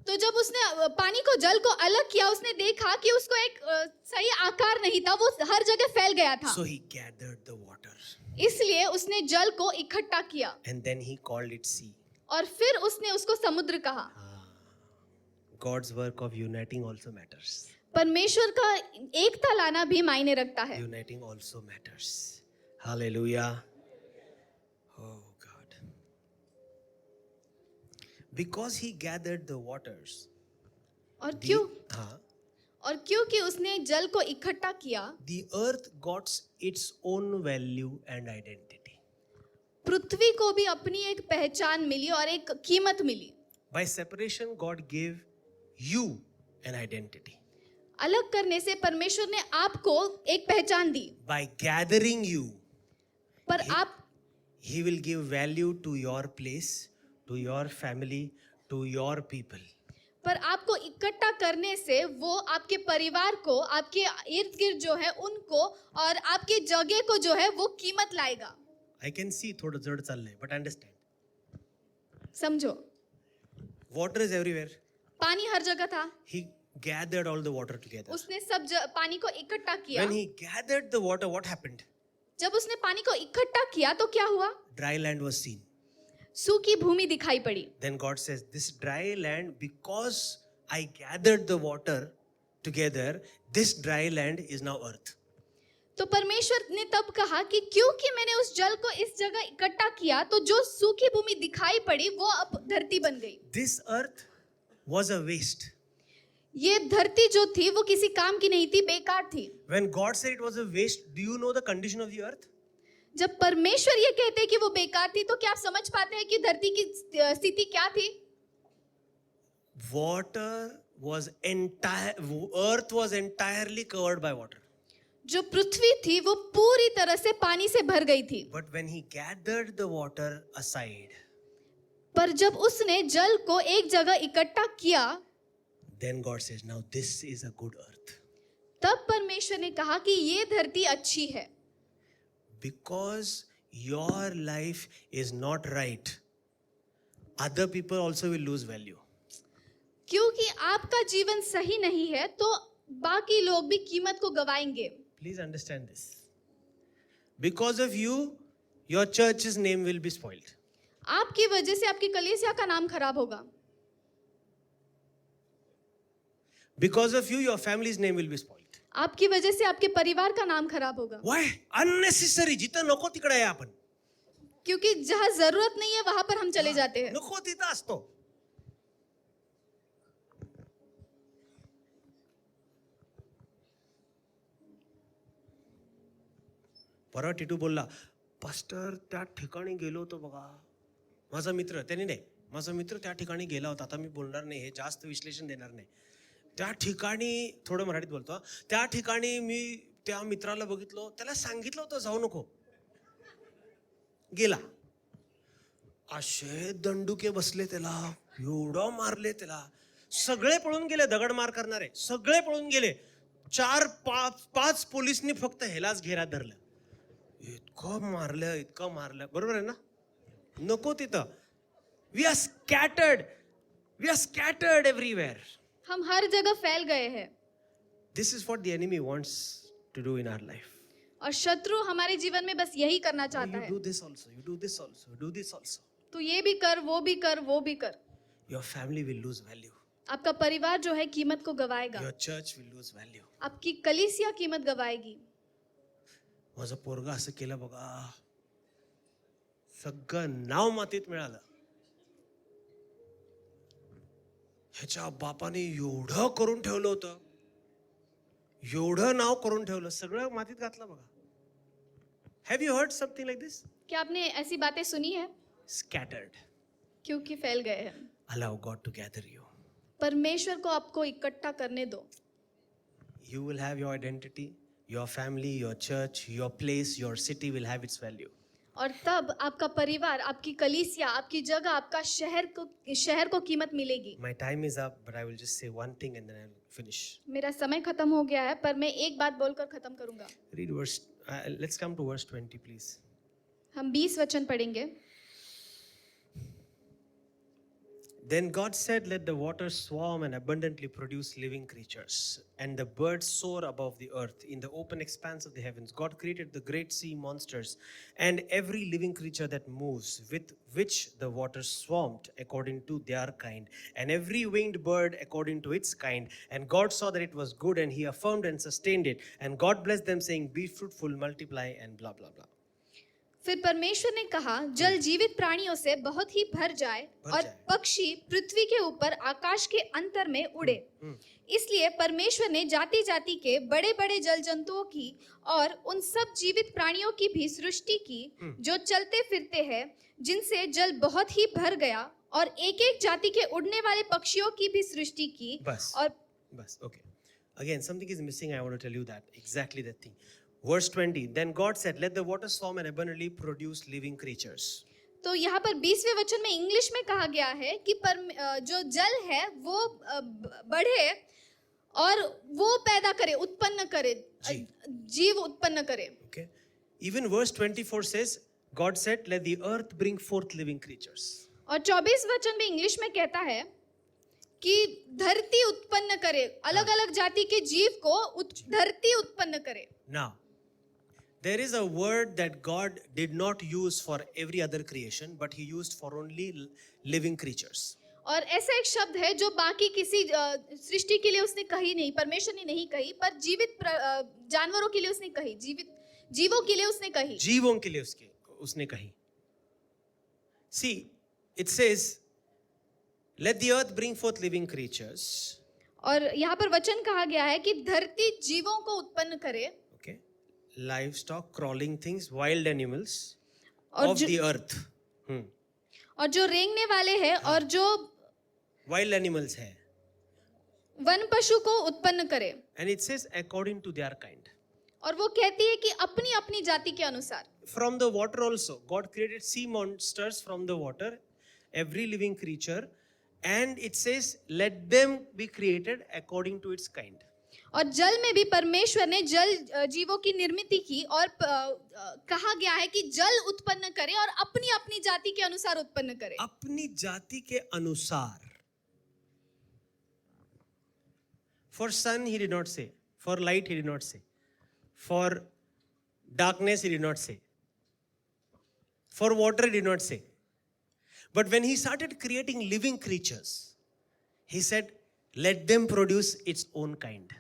तो जब उसने पानी को, जल को अलग किया, उसने देखा कि उसको एक सही आकार नहीं था, वो हर जगह फैल गया था. So he gathered the water. इसलिए उसने जल को इकट्ठा किया. And then he called it sea. और फिर उसने उसको समुद्र कहा. God's work of uniting also matters. परमेश्वर का एकता लाना भी मायने रखता है. Uniting also matters. Hallelujah. Oh God. Because he gathered the waters. और क्यों? हाँ. और क्योंकि उसने जल को इकट्ठा किया, The earth got its own value and identity. पृथ्वी को भी अपनी एक पहचान मिली और एक कीमत मिली. By separation, God gave you an identity. अलग करने से परमेश्वर ने आपको एक पहचान दी. By gathering you, पर आप he will give value to your place, to your family, to your people. पर आपको इकट्ठा करने से वो आपके परिवार को, आपके इर्द गिर्द जो है उनको और आपके जगह को जो है वो कीमत लाएगा. I can see थोड़ा जड़ चल रहा है, but understand. समझो, Water is everywhere. पानी हर जगह था. He gathered all the water together. उसने सब पानी को इकट्ठा किया. When he gathered the water, what happened? जब उसने पानी को इकट्ठा किया तो क्या हुआ? Dry land was seen. सूखी भूमि दिखाई पड़ी. Then God says, this dry land, because I gathered the water together, this dry land is now earth. तो परमेश्वर ने तब कहा कि क्योंकि मैंने उस जल को इस जगह इकट्ठा किया तो जो सूखी भूमि दिखाई पड़ी वो अब धरती बन गई. This earth was a waste. ये धरती जो थी वो किसी काम की नहीं थी, बेकार थी. When God said it was a waste, do you know the condition of the earth? जब परमेश्वर ये कहते हैं कि वो बेकार थी तो क्या आप समझ पाते हैं कि धरती की स्थिति क्या थी? Water was earth was entirely covered by water. जो पृथ्वी थी वो पूरी तरह से पानी से भर गई थी. But when he gathered the water aside, पर जब उसने जल को एक जगह इकट्ठा किया, then God says, now this is a good earth. तब परमेश्वर ने कहा कि ये धरती अच्छी है, Because your life is not right, other people also will lose value. क्योंकि आपका जीवन सही नहीं है तो बाकी लोग भी कीमत को गवाएंगे. Please understand this. Because of you, your church's name will be spoiled. आपकी वजह से आपकी कलीसिया का नाम खराब होगा. Because of you, your family's name will be spoiled. आपकी वजह से आपके परिवार का नाम खराब होगा. Why? Unnecessary. जिथं नको तिकडे आहे आपण. क्योंकि जहाँ जरूरत नहीं है वहां पर हम चले जाते हैं. नको तिथं असतो. परवा टिटू बोलला, पास्टर त्या ठिकाणी गेलो होतो बघा. माझा मित्र, त्यांनी नाही, माझा मित्र त्या ठिकाणी गेला होता. आता मी बोलणार नाही, हे जास्त विश्लेषण देणार नाही. त्या ठिकाणी, थोडं मराठीत बोलतो हा. त्या ठिकाणी मी त्या मित्राला बघितलो, त्याला सांगितलं होतं जाऊ नको, गेला. असे दंडुके बसले त्याला, एवढं मारले त्याला. सगळे पळून गेले, दगडमार करणारे सगळे पळून गेले. 4-5 पोलिसनी फक्त ह्यालाच घेरात धरलं. इतकं मारलं. बरोबर आहे ना? नको तिथं. We are scattered everywhere. हम हर जगह फैल गए हैं. This is what the enemy wants to do in our life. और शत्रु हमारे जीवन में बस यही करना चाहता यू है. Do this also, you do this also, do this also. तू ये भी कर, वो भी कर, वो भी कर. Your family will lose value. आपका परिवार जो है कीमत को गवाएगा. Your church will lose value. आपकी कलीसिया कीमत गवाएगी. माझं पोरगा असं केलं बघा, सगळं नाव मातीत मिळालं. ह्याच्या बापाने एवढं करून ठेवलं होतं, एवढं नाव करून ठेवलं, सगळं मातीत घातलं बघा. Have you heard something like this? क्या आपने ऐसी बातें सुनी है? स्कैटर्ड. क्योंकि फैल गए हैं. Allow God to gather you. परमेश्वर को आपको इकट्ठा करने दो. You will have your identity, your family, your church, your place, your city will have its value. और तब आपका परिवार, आपकी कलीसिया, आपकी जगह, आपका शहर को कीमत मिलेगी. My time is up, but I will just say one thing and then I will finish. मेरा समय खत्म हो गया है, पर मैं एक बात बोलकर खत्म करूंगा. Read verse. Let's come to verse 20, please. हम 20 वचन पढ़ेंगे. Then God said, let the waters swarm and abundantly produce living creatures, and the birds soar above the earth in the open expanse of the heavens. God created the great sea monsters and every living creature that moves, with which the waters swarmed according to their kind, and every winged bird according to its kind. And God saw that it was good, and he affirmed and sustained it. And God blessed them, saying, be fruitful, multiply, and blah, blah, blah. फिर परमेश्वर ने कहा, जल जीवित प्राणियों से बहुत ही भर जाए और पक्षी पृथ्वी के ऊपर आकाश के अंतर में उड़े. इसलिए परमेश्वर ने जाति जाति के बड़े बड़े जल जंतुओं की और उन सब जीवित प्राणियों की भी सृष्टि की जो चलते फिरते हैं, जिनसे जल बहुत ही भर गया, और एक एक जाति के उड़ने वाले पक्षियों की भी सृष्टि की. बस okay. Again, something is missing. I want to tell you that exactly that thing. Verse 20. Then God said, let the waters swarm and abundantly produce living creatures. तो यहाँ पर 20वें वचन में इंग्लिश में कहा गया है कि जो जल है वो बढ़े और वो पैदा करे, उत्पन्न करे, जीव उत्पन्न करे. Okay. Even verse 24 says, God said, let the earth bring forth living creatures. और 24 वचन में इंग्लिश में कहता है कि धरती उत्पन्न करे, अलग अलग जाति के जीव को धरती उत्पन्न करे. Now, there is a word that God did not use for every other creation, but he used for only living creatures. और ऐसा एक शब्द है जो बाकी किसी सृष्टि के लिए उसने कही नहीं, परमेश्वर ने नहीं कही, पर जीवित जानवरों के लिए उसने कही, जीवों के लिए उसने कही. जीवों के लिए उसने कही. See, it says, let the earth bring forth living creatures. और यहाँ पर वचन कहा गया है कि धरती जीवों को उत्पन्न करे. Okay. Livestock, crawling things, wild animals of the earth. और जो रेंगने वाले हैं और जो wild animals है, वन पशु को उत्पन्न करे. And it says according to their kind. और वो कहती है कि अपनी अपनी जाति के अनुसार. From the water also, God created sea monsters from the water, every living creature, and it says let them be created according to its kind. और जल में भी परमेश्वर ने जल जीवों की निर्मित की और कहा गया है कि जल उत्पन्न करे और अपनी अपनी जाति के अनुसार उत्पन्न करे. अपनी जाति के अनुसार. For sun he did not say, for light he did not say, for darkness he did not say, for water he did not say. But when he started creating living creatures, he said, let them produce its own kind.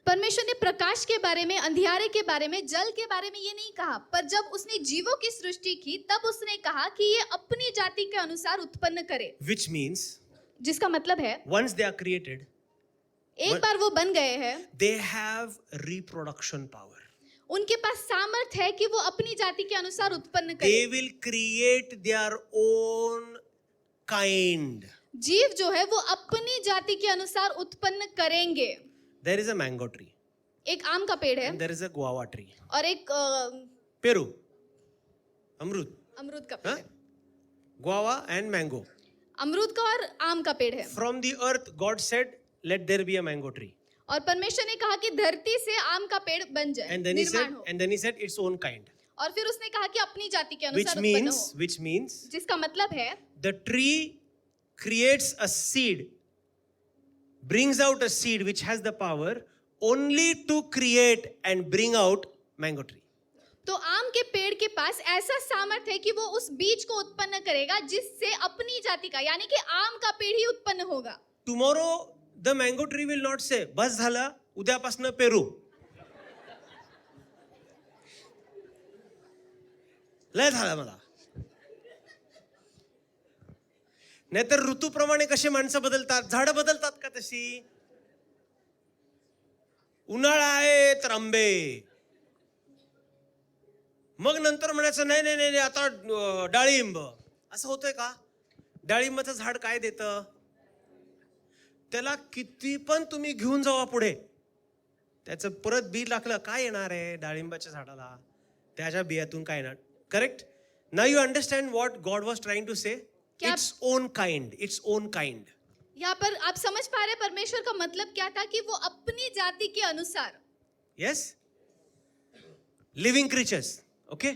परमेश्वर ने प्रकाश के बारे में, अंधियारे के बारे में, जल के बारे में ये नहीं कहा, पर जब उसने जीवों की सृष्टि की तब उसने कहा कि ये अपनी जाति के अनुसार उत्पन्न करे. Which means, जिसका मतलब है once they are created, एक बार वो बन गए हैं, they have reproduction power. उनके पास सामर्थ्य है कि वो अपनी जाति के अनुसार उत्पन्न They करें. will create their own kind. जीव जो है वो अपनी जाति के अनुसार उत्पन्न करेंगे. There is a mango tree. एक आम का पेड़ है And there is a guava tree. और एक Peru. अमरूद. अमरूद का पेड़ Huh? है. Guava and mango. अमरूद का और आम का पेड़ है. From the earth, God said, let there be a mango tree. और परमेश्वर ने कहा कि धरती से आम का पेड़ बन जाए, And then he said, निर्माण हो. and then he said its own kind. और फिर उसने कहा कि अपनी जाति के Which अनुसार उत्पन्न means, हो. which means, जिसका मतलब है the tree creates a seed, brings out a seed which has the power only to create and bring out mango tree. तो आम के पेड़ के पास ऐसा सामर्थ्य है कि वो उस बीज को उत्पन्न करेगा जिससे अपनी जाति का, यानी कि आम का पेड़ ही उत्पन्न होगा. Tomorrow the mango tree will not say, बस झाला, उद्यापासून पेरू. लय झाला मला. नाहीतर ऋतूप्रमाणे कसे माणसं बदलतात, झाडं बदलतात का तशी? उन्हाळा आहे तर आंबे, मग नंतर म्हणायचं नाही नाही नाही आता डाळिंब. असं होतंय का? डाळिंबाचं झाड काय देतं? त्याला किती पण तुम्ही घेऊन जावा पुढे, त्याचं परत बी लागलं काय येणार आहे डाळिंबाच्या झाडाला? त्याच्या बियातून काय येणार? Correct? Now you understand what God was trying to say? Its own kind, its own kind. यहाँ पर आप समझ पा रहे परमेश्वर का मतलब क्या था कि वो अपनी जाति के अनुसार. Yes? Living creatures. Okay?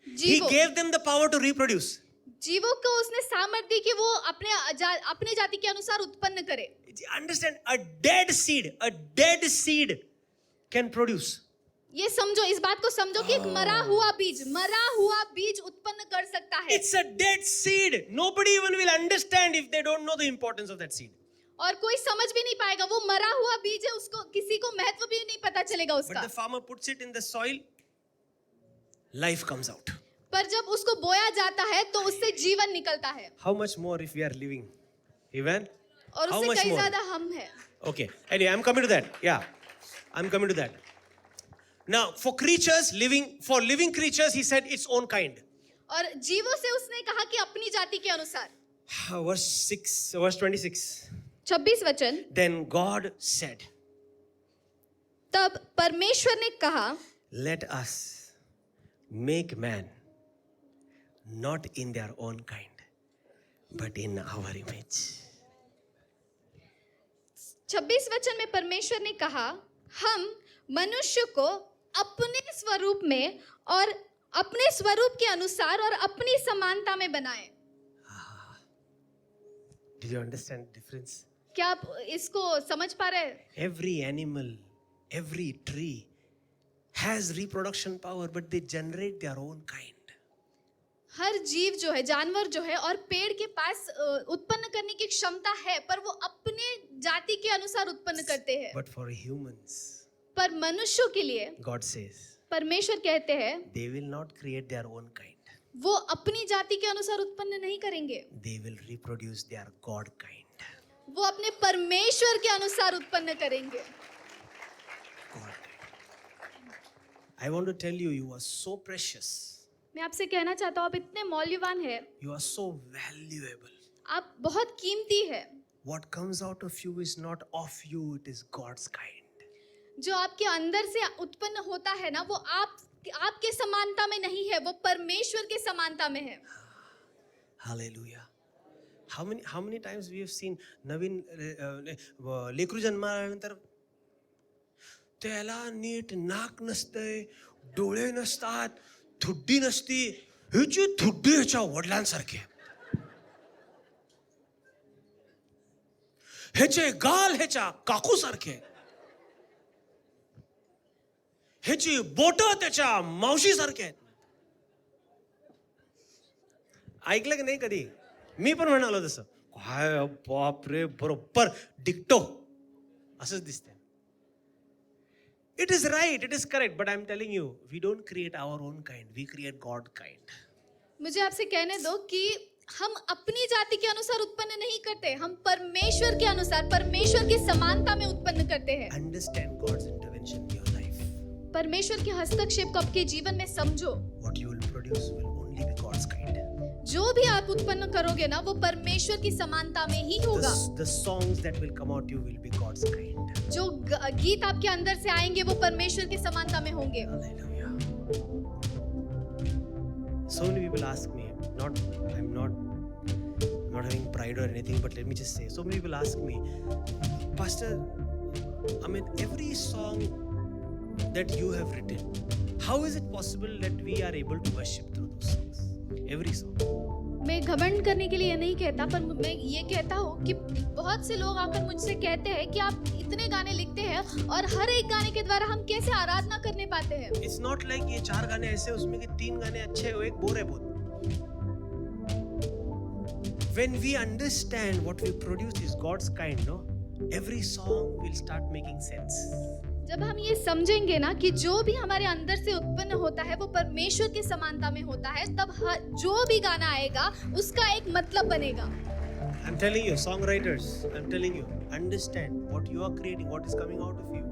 He जीवों gave them the power to reproduce. जीवों को उसने सामर्थ्य दी कि वो अपने जाति के अनुसार उत्पन्न करे. Understand? A dead seed can produce. ये समझो, इस बात को समझो कि एक मरा हुआ बीज उत्पन्न कर सकता है. It's a dead seed. Nobody even will understand if they don't know the importance of that seed. और कोई समझ भी नहीं पाएगा, वो मरा हुआ बीज है, उसको किसी को महत्व भी नहीं पता चलेगा But उसका. the farmer puts it in the soil, life comes out. पर जब उसको बोया जाता है तो उससे जीवन निकलता है. How much more if we are living? Amen? और How उससे much कई more? ज्यादा हम है. Okay. Anyway, I'm coming to that. Yeah. I'm coming to that. Now, for living creatures, he said its own kind. और जीवों से उसने कहा कि अपनी जाति के अनुसार. Verse 26. 26 वचन. Then God said, तब परमेश्वर ने कहा, let us make man not in their own kind, but in our image. 26 वचन में परमेश्वर ने कहा, हम मनुष्य को अपने स्वरूप में और अपने स्वरूप के अनुसार और अपनी समानता में बनाए. Did you understand the difference? क्या आप इसको समझ पा रहे हैं? Every animal, every tree has reproduction power, but they generate their own kind. हर जीव जो है, जानवर जो है और पेड़ के पास उत्पन्न करने की क्षमता है, पर वो अपने जाति के अनुसार उत्पन्न करते हैं. But for humans, पर मनुष्यों के लिए God says, परमेश्वर कहते हैं they will not create their own kind. वो अपनी जाति के अनुसार उत्पन्न नहीं करेंगे, They will reproduce their God kind. वो अपने परमेश्वर के अनुसार उत्पन्न करेंगे. God kind. I want to tell you, you are so precious. मैं आपसे कहना चाहता हूँ, आप इतने मौल्यवान है, You are so valuable. आप बहुत कीमती है. What comes out of you is not of you, it is God's kind. जो आपके अंदर से उत्पन्न होता है ना, वो आपके समानता में नहीं है, वो परमेश्वर के समानता में है. Hallelujah. How many times we have seen नवीन लेकरू जन्मानंतर त्याला नीट नाक नसतंय, डोळे नसतात, थुड्डी नसती. ह्याची थुड्डी ह्याच्या वडिलांसारखी आहे. ह्याचे गाल ह्याच्या काकूसारखे आहे. ह्याची बोट त्याच्या मावशीसारखे आहेत. ऐकलं की नाही कधी? मी पण म्हणालो तसं. काय बापरे, बरोबर डिक्टो असंच दिसतंय. It is right, it is correct, but I'm telling you, we don't create our own kind, we create God kind. मुझे आपसे कहने दो कि हम अपनी जाति के अनुसार उत्पन्न नहीं करते, हम परमेश्वर के अनुसार, परमेश्वर की समानता में उत्पन्न करते हैं. Understand God's intervention in your life. परमेश्वर के हस्तक्षेप को आपके जीवन में समझो. What you will produce will only be God's kind. जो भी आप उत्पन्न करोगे ना, वो परमेश्वर की समानता में ही होगा. The songs that will come out you will be God's kind. जो गीत आपके अंदर से आएंगे वो परमेश्वर की समानता में होंगे. Hallelujah. So many people ask me, I'm not having pride or anything, but let me just say, so many people ask me, Pastor, I mean, every song that you have written, how is it possible that we are able to worship through those songs? Every song. मैं घमंड करने के लिए नहीं कहता, पर मैं ये कहता हूँ कि बहुत से लोग आकर मुझसे कहते हैं कि आप इतने गाने लिखते हैं और हर एक गाने के द्वारा हम कैसे आराधना करने पाते हैं. It's not like ये 4 गाने ऐसे उसमें के 3 गाने अच्छे हो, एक बोर है बहुत. When we understand what we produce is God's kind, no, every song will start making sense. जब हम ये समझेंगे ना कि जो भी हमारे अंदर से उत्पन्न होता है वो परमेश्वर की समानता में होता है, तब जो भी गाना आएगा उसका एक मतलब बनेगा. I'm telling you, songwriters, I'm telling you, understand what you are creating, what is coming out of you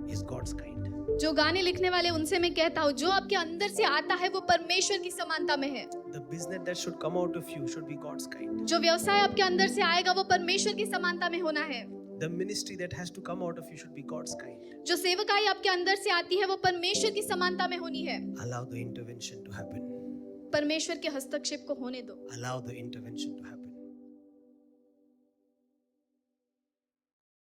is God's kind. जो गाने लिखने वाले उनसे मैं कहता हूँ, जो आपके अंदर से आता है वो परमेश्वर की समानता में है. The business that should come out of you should be God's kind. जो व्यवसाय आपके अंदर से आएगा वो परमेश्वर की समानता में होना है. The ministry that has to come out of you should be God's kind. जो सेवकाई आपके अंदर से आती है वो परमेश्वर की समानता में होनी है. Allow the intervention to happen. परमेश्वर के हस्तक्षेप को होने दो. Allow the intervention to happen.